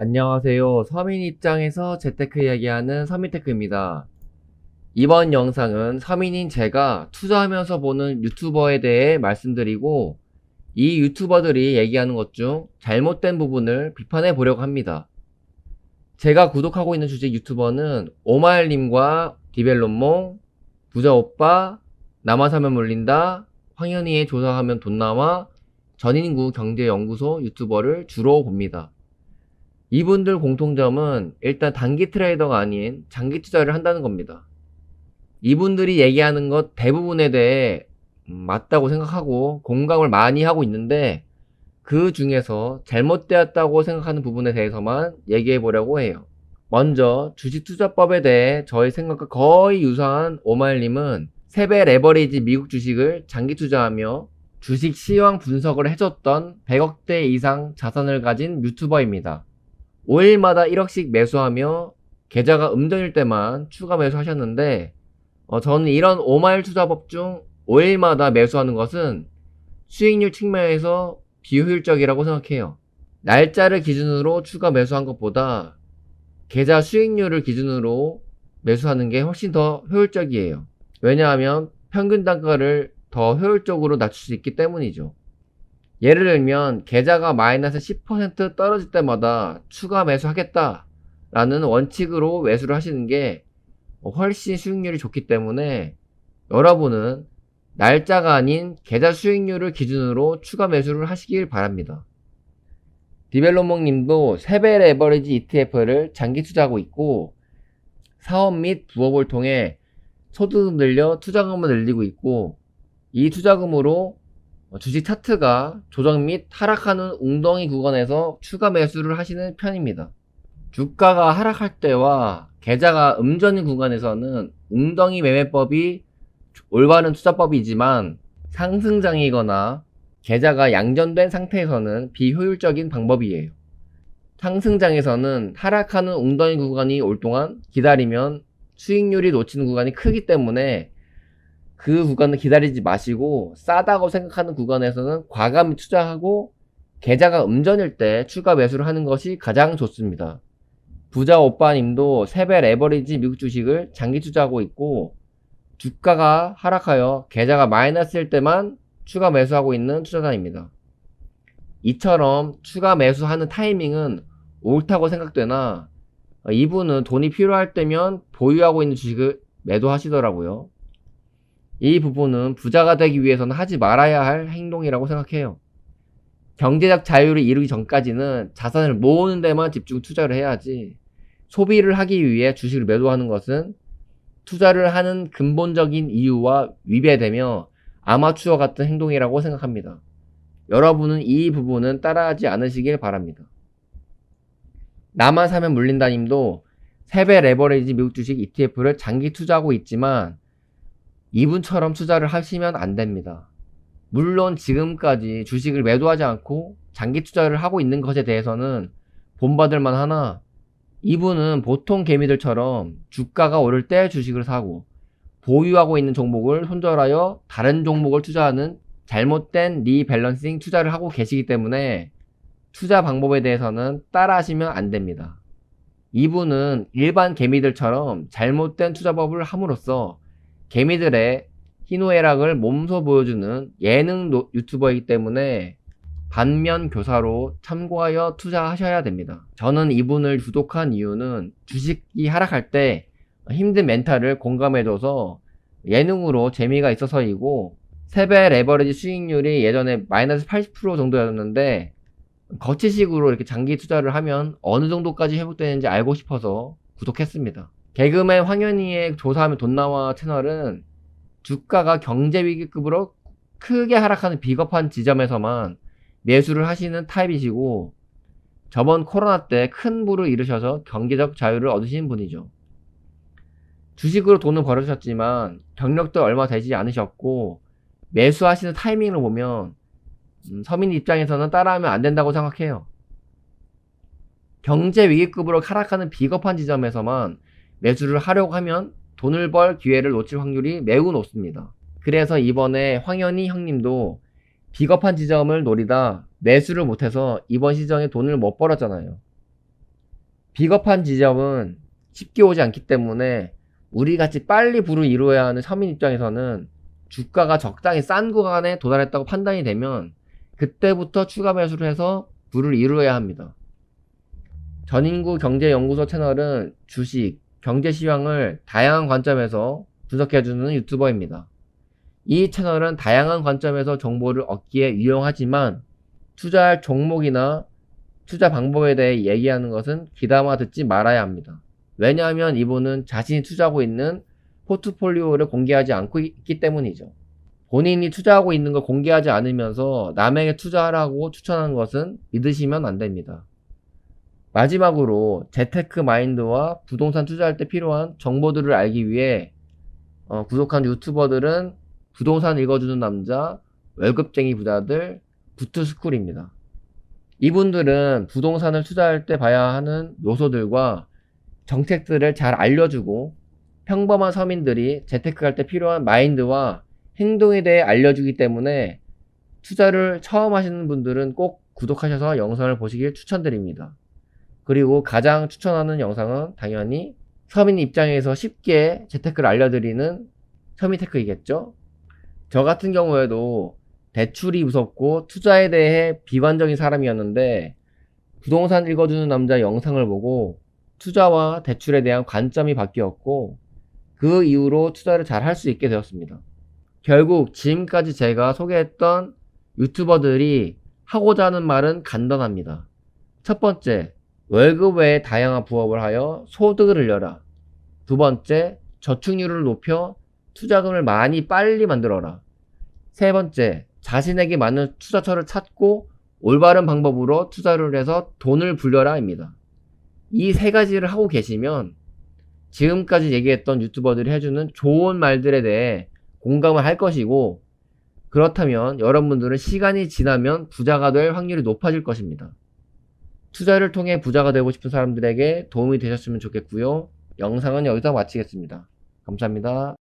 안녕하세요. 서민 입장에서 재테크 이야기하는 서민테크입니다. 이번 영상은 서민인 제가 투자하면서 보는 유튜버에 대해 말씀드리고 이 유튜버들이 얘기하는 것 중 잘못된 부분을 비판해 보려고 합니다. 제가 구독하고 있는 주식 유튜버는 오마일님과 디벨론몽, 부자오빠, 나만 사면 몰린다, 황현희의 조사하면 돈 나와, 전인구 경제연구소 유튜버를 주로 봅니다. 이분들 공통점은 일단 단기 트레이더가 아닌 장기 투자를 한다는 겁니다. 이분들이 얘기하는 것 대부분에 대해 맞다고 생각하고 공감을 많이 하고 있는데 그 중에서 잘못되었다고 생각하는 부분에 대해서만 얘기해 보려고 해요. 먼저 주식투자법에 대해 저의 생각과 거의 유사한 오마일님은 세배 레버리지 미국 주식을 장기 투자하며 주식 시황 분석을 해줬던 100억대 이상 자산을 가진 유튜버입니다. 5일마다 1억씩 매수하며 계좌가 음전일 때만 추가 매수하셨는데 저는 이런 오마일 투자법 중 5일마다 매수하는 것은 수익률 측면에서 비효율적이라고 생각해요. 날짜를 기준으로 추가 매수한 것보다 계좌 수익률을 기준으로 매수하는 게 훨씬 더 효율적이에요. 왜냐하면 평균 단가를 더 효율적으로 낮출 수 있기 때문이죠. 예를 들면 계좌가 마이너스 10% 떨어질 때마다 추가 매수하겠다 라는 원칙으로 매수를 하시는 게 훨씬 수익률이 좋기 때문에 여러분은 날짜가 아닌 계좌 수익률을 기준으로 추가 매수를 하시길 바랍니다. 디벨로몽 님도 세배 레버리지 ETF를 장기 투자하고 있고 사업 및 부업을 통해 소득을 늘려 투자금을 늘리고 있고 이 투자금으로 주식 차트가 조정 및 하락하는 웅덩이 구간에서 추가 매수를 하시는 편입니다. 주가가 하락할 때와 계좌가 음전인 구간에서는 웅덩이 매매법이 올바른 투자법이지만 상승장이거나 계좌가 양전된 상태에서는 비효율적인 방법이에요. 상승장에서는 하락하는 웅덩이 구간이 올 동안 기다리면 수익률이 놓치는 구간이 크기 때문에 그 구간을 기다리지 마시고 싸다고 생각하는 구간에서는 과감히 투자하고 계좌가 음전일 때 추가 매수를 하는 것이 가장 좋습니다. 부자 오빠님도 세배 레버리지 미국 주식을 장기 투자하고 있고 주가가 하락하여 계좌가 마이너스일 때만 추가 매수하고 있는 투자자입니다. 이처럼 추가 매수하는 타이밍은 옳다고 생각되나 이분은 돈이 필요할 때면 보유하고 있는 주식을 매도하시더라고요. 이 부분은 부자가 되기 위해서는 하지 말아야 할 행동이라고 생각해요. 경제적 자유를 이루기 전까지는 자산을 모으는 데만 집중 투자를 해야지 소비를 하기 위해 주식을 매도하는 것은 투자를 하는 근본적인 이유와 위배되며 아마추어 같은 행동이라고 생각합니다. 여러분은 이 부분은 따라하지 않으시길 바랍니다. 나만 사면 물린다 님도 세배 레버리지 미국 주식 ETF를 장기 투자하고 있지만 이분처럼 투자를 하시면 안 됩니다. 물론 지금까지 주식을 매도하지 않고 장기 투자를 하고 있는 것에 대해서는 본받을 만하나 이분은 보통 개미들처럼 주가가 오를 때 주식을 사고 보유하고 있는 종목을 손절하여 다른 종목을 투자하는 잘못된 리밸런싱 투자를 하고 계시기 때문에 투자 방법에 대해서는 따라하시면 안 됩니다. 이분은 일반 개미들처럼 잘못된 투자법을 함으로써 개미들의 희노애락을 몸소 보여주는 예능 유튜버이기 때문에 반면 교사로 참고하여 투자하셔야 됩니다. 저는 이분을 구독한 이유는 주식이 하락할 때 힘든 멘탈을 공감해줘서 예능으로 재미가 있어서이고 세배 레버리지 수익률이 예전에 마이너스 80% 정도였는데 거치식으로 이렇게 장기 투자를 하면 어느 정도까지 회복되는지 알고 싶어서 구독했습니다. 개그맨 황현희의 조사하면 돈 나와 채널은 주가가 경제위기급으로 크게 하락하는 비겁한 지점에서만 매수를 하시는 타입이시고 저번 코로나 때 큰 부를 이루셔서 경제적 자유를 얻으신 분이죠. 주식으로 돈을 벌으셨지만 경력도 얼마 되지 않으셨고 매수하시는 타이밍을 보면 서민 입장에서는 따라하면 안 된다고 생각해요. 경제위기급으로 하락하는 비겁한 지점에서만 매수를 하려고 하면 돈을 벌 기회를 놓칠 확률이 매우 높습니다. 그래서 이번에 황현희 형님도 비겁한 지점을 노리다 매수를 못해서 이번 시장에 돈을 못 벌었잖아요. 비겁한 지점은 쉽게 오지 않기 때문에 우리같이 빨리 부를 이루어야 하는 서민 입장에서는 주가가 적당히 싼 구간에 도달했다고 판단이 되면 그때부터 추가 매수를 해서 부를 이루어야 합니다. 전인구 경제연구소 채널은 주식, 경제 시황을 다양한 관점에서 분석해주는 유튜버입니다. 이 채널은 다양한 관점에서 정보를 얻기에 유용하지만 투자할 종목이나 투자 방법에 대해 얘기하는 것은 귀담아 듣지 말아야 합니다. 왜냐하면 이분은 자신이 투자하고 있는 포트폴리오를 공개하지 않고 있기 때문이죠. 본인이 투자하고 있는 걸 공개하지 않으면서 남에게 투자하라고 추천하는 것은 믿으시면 안 됩니다. 마지막으로 재테크 마인드와 부동산 투자할 때 필요한 정보들을 알기 위해 구독한 유튜버들은 부동산 읽어주는 남자, 월급쟁이 부자들, 구투스쿨입니다. 이분들은 부동산을 투자할 때 봐야 하는 요소들과 정책들을 잘 알려주고 평범한 서민들이 재테크할 때 필요한 마인드와 행동에 대해 알려주기 때문에 투자를 처음 하시는 분들은 꼭 구독하셔서 영상을 보시길 추천드립니다. 그리고 가장 추천하는 영상은 당연히 서민 입장에서 쉽게 재테크를 알려드리는 서민테크이겠죠. 저 같은 경우에도 대출이 무섭고 투자에 대해 비관적인 사람이었는데 부동산 읽어주는 남자 영상을 보고 투자와 대출에 대한 관점이 바뀌었고 그 이후로 투자를 잘 할 수 있게 되었습니다. 결국 지금까지 제가 소개했던 유튜버들이 하고자 하는 말은 간단합니다. 첫 번째, 월급 외에 다양한 부업을 하여 소득을 늘려라. 두 번째, 저축률을 높여 투자금을 많이 빨리 만들어라. 세 번째, 자신에게 맞는 투자처를 찾고 올바른 방법으로 투자를 해서 돈을 불려라입니다. 이 세 가지를 하고 계시면 지금까지 얘기했던 유튜버들이 해주는 좋은 말들에 대해 공감을 할 것이고 그렇다면 여러분들은 시간이 지나면 부자가 될 확률이 높아질 것입니다. 투자를 통해 부자가 되고 싶은 사람들에게 도움이 되셨으면 좋겠고요. 영상은 여기서 마치겠습니다. 감사합니다.